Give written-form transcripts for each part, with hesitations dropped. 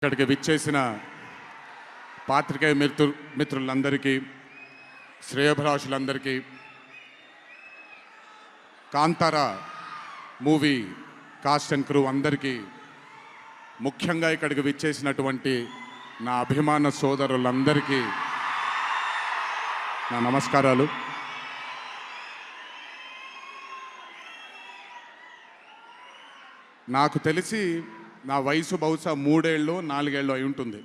ఇక్కడికి విచ్చేసిన పాత్రికేయ మిత్రులందరికీ, శ్రేయోభిలాషులందరికీ, Kantara movie cast and crew అందరికీ, ముఖ్యంగా ఇక్కడికి విచ్చేసినటువంటి నా అభిమాన సోదరులందరికీ నా నమస్కారాలు. నాకు తెలిసి నా వయసు బహుశా 3 ఏళ్ళు 4 ఏళ్ళు అయి ఉంటుంది.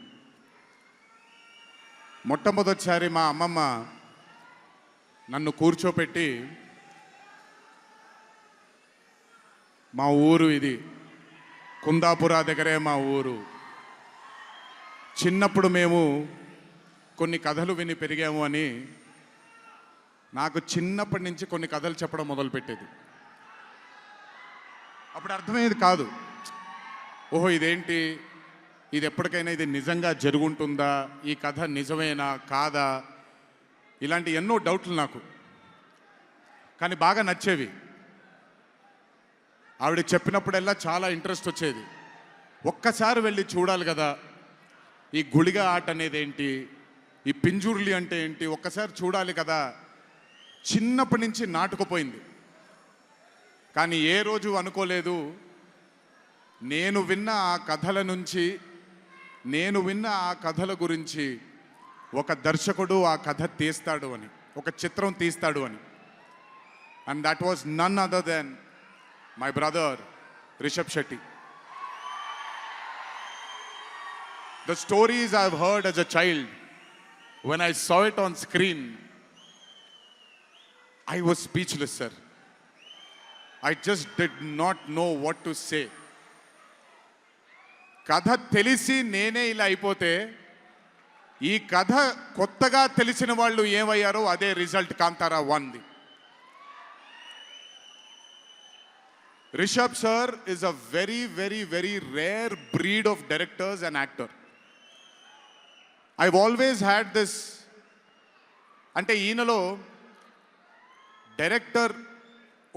మొట్టమొదటిసారి మా అమ్మమ్మ నన్ను కూర్చోపెట్టి, మా ఊరు ఇది, కుందాపురా దగ్గరే మా ఊరు, చిన్నప్పుడు మేము కొన్ని కథలు విని పెరిగాము అని నాకు చిన్నప్పటి నుంచి కొన్ని కథలు చెప్పడం మొదలుపెట్టేది. అప్పుడు అర్థమయ్యేది కాదు, ఓహో ఇదేంటి, ఇది ఎప్పటికైనా ఇది నిజంగా జరుగుంటుందా, ఈ కథ నిజమేనా కాదా, ఇలాంటి ఎన్నో డౌట్లు నాకు. కానీ బాగా నచ్చేవి. ఆవిడ చెప్పినప్పుడల్లా చాలా ఇంట్రెస్ట్ వచ్చేది. ఒక్కసారి వెళ్ళి చూడాలి కదా, ఈ గుళిగ ఆట అనేది ఏంటి, ఈ పింజుర్లి అంటే ఏంటి, ఒక్కసారి చూడాలి కదా. చిన్నప్పటి నుంచి నాటుకుపోయింది. కానీ ఏ రోజు అనుకోలేదు, నేను విన్న ఆ కథల నుంచి, నేను విన్న ఆ కథల గురించి ఒక దర్శకుడు ఆ కథ తీస్తాడు అని, ఒక చిత్రం తీస్తాడు అని. And that was none other than my brother Rishab Shetty. The stories I've heard as a child, when I saw it on screen, I was speechless, sir. I just did not know what to say. కథ తెలిసి నేనే ఇలా అయిపోతే, ఈ కథ కొత్తగా తెలిసిన వాళ్ళు ఏమయ్యారో అదే రిజల్ట్ కాంతారా 1ది. Rishab sir is a very, very, very rare breed of directors and actor. I've always had this, అంటే ఈయనలో డైరెక్టర్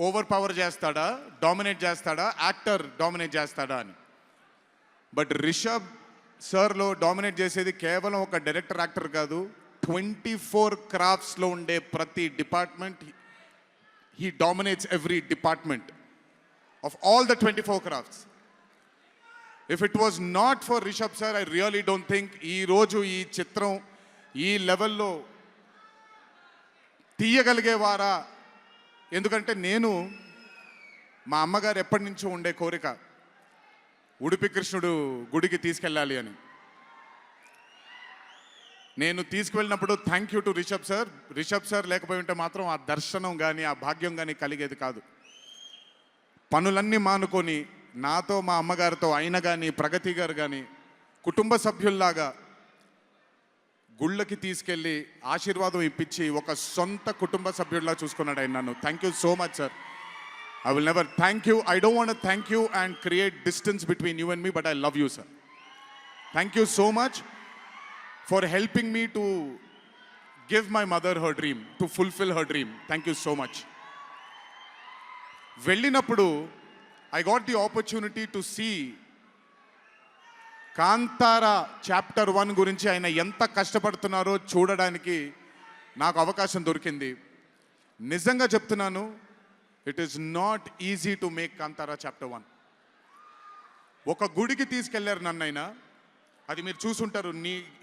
ఓవర్ పవర్ చేస్తాడా, డామినేట్ చేస్తాడా, యాక్టర్ డామినేట్ చేస్తాడా అని. బట్ రిషబ్ సార్లో డామినేట్ చేసేది కేవలం ఒక డైరెక్టర్ యాక్టర్ కాదు, 24 క్రాఫ్ట్స్లో ఉండే ప్రతి department. He dominates every department of all the 24 crafts. If it was not for Rishab sir, I really don't think ఈరోజు ఈ చిత్రం ఈ లెవెల్లో తీయగలిగేవారా. ఎందుకంటే నేను, మా అమ్మగారు ఎప్పటి నుంచో ఉండే కోరిక, ఉడిపి కృష్ణుడు గుడికి తీసుకెళ్ళాలి అని. నేను తీసుకువెళ్ళినప్పుడు thank you to Rishab sir. Rishab sir లేకపోయి ఉంటే మాత్రం ఆ దర్శనం కానీ ఆ భాగ్యం కానీ కలిగేది కాదు. పనులన్నీ మానుకొని నాతో, మా అమ్మగారితో, ఆయన కానీ ప్రగతి గారు కానీ కుటుంబ సభ్యుల్లాగా గుళ్ళకి తీసుకెళ్ళి ఆశీర్వాదం ఇప్పించి ఒక సొంత కుటుంబ సభ్యుల్లా చూసుకున్నాడు ఆయన నన్ను. Thank you so much sir. I will never thank you. I don't want to thank you and create distance between you and me, but I love you, sir. Thank you so much for helping me to give my mother her dream, to fulfill her dream. Thank you so much. వెళ్ళినప్పుడు I got the opportunity to see Kantara chapter 1 గురించి ఆయన ఎంత కష్టపడుతున్నారో చూడడానికి నాకు అవకాశం దొరికింది. నిజంగా చెప్తున్నాను, it is not easy to make Kantara chapter 1. ఒక గుడికి తీసుకెళ్లారు నన్నైనా, అది మీరు చూసుంటారు,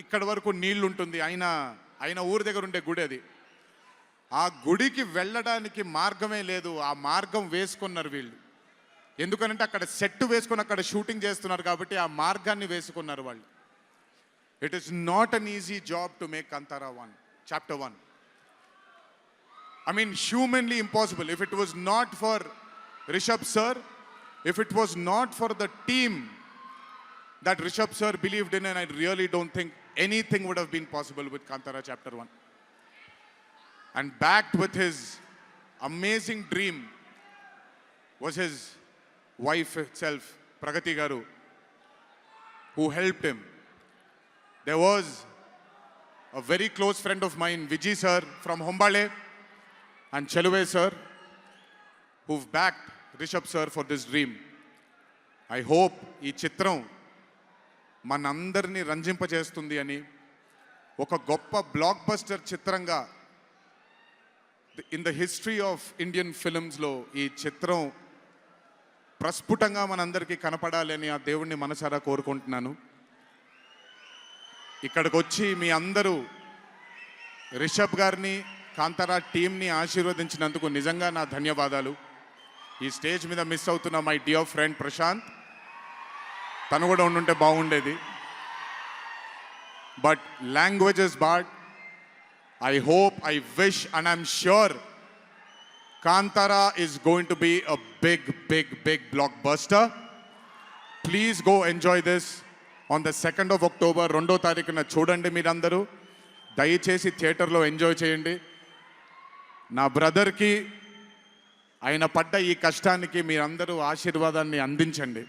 ఇక్కడ వరకు నీళ్లు ఉంటుంది, ఆయన ఊరి దగ్గర ఉండే గుడి అది. ఆ గుడికి వెళ్ళడానికి మార్గమే లేదు, ఆ మార్గం వేసుకున్నారు వీళ్ళు. ఎందుకనంటే అక్కడ సెట్ వేసుకొని అక్కడ షూటింగ్ చేస్తున్నారు కాబట్టి ఆ మార్గాన్ని వేసుకున్నారు వాళ్ళు. It is not an easy job to make Kantara 1 chapter 1. I mean, humanly impossible. If it was not for Rishabh sir, if it was not for the team that Rishabh sir believed in, and I really don't think anything would have been possible with Kantara chapter 1. And backed with his amazing dream was his wife itself, Pragati Garu, who helped him. There was a very close friend of mine, Vijay sir from Hombale, and Cheluve sir, who've backed Rishabh sir for this dream. I hope ఈ చిత్రం మనందరినీ రంజింపజేస్తుంది అని, ఒక గొప్ప blockbuster చిత్రంగా in the history of Indian ఫిల్మ్స్లో ఈ చిత్రం ప్రస్ఫుటంగా మనందరికీ కనపడాలి అని ఆ దేవుణ్ణి మనసారా కోరుకుంటున్నాను. ఇక్కడికి వచ్చి మీ అందరూ రిషబ్ గారిని, కాంతారా టీంని ఆశీర్వదించినందుకు నిజంగా నా ధన్యవాదాలు. ఈ స్టేజ్ మీద మిస్ అవుతున్న మై డియర్ ఫ్రెండ్ ప్రశాంత్, తను కూడా ఉండుంటే బాగుండేది. But language is bad. I hope, I wish, and I'm sure Kantara is going to be a big, big, big blockbuster. Please go enjoy this on the 2nd of October. 2వ తారీఖున చూడండి మీరందరూ. దయచేసి థియేటర్లో ఎంజాయ్ చేయండి. నా బ్రదర్కి ఆయన పడ్డ ఈ కష్టానికి మీరందరూ ఆశీర్వాదాన్ని అందించండి.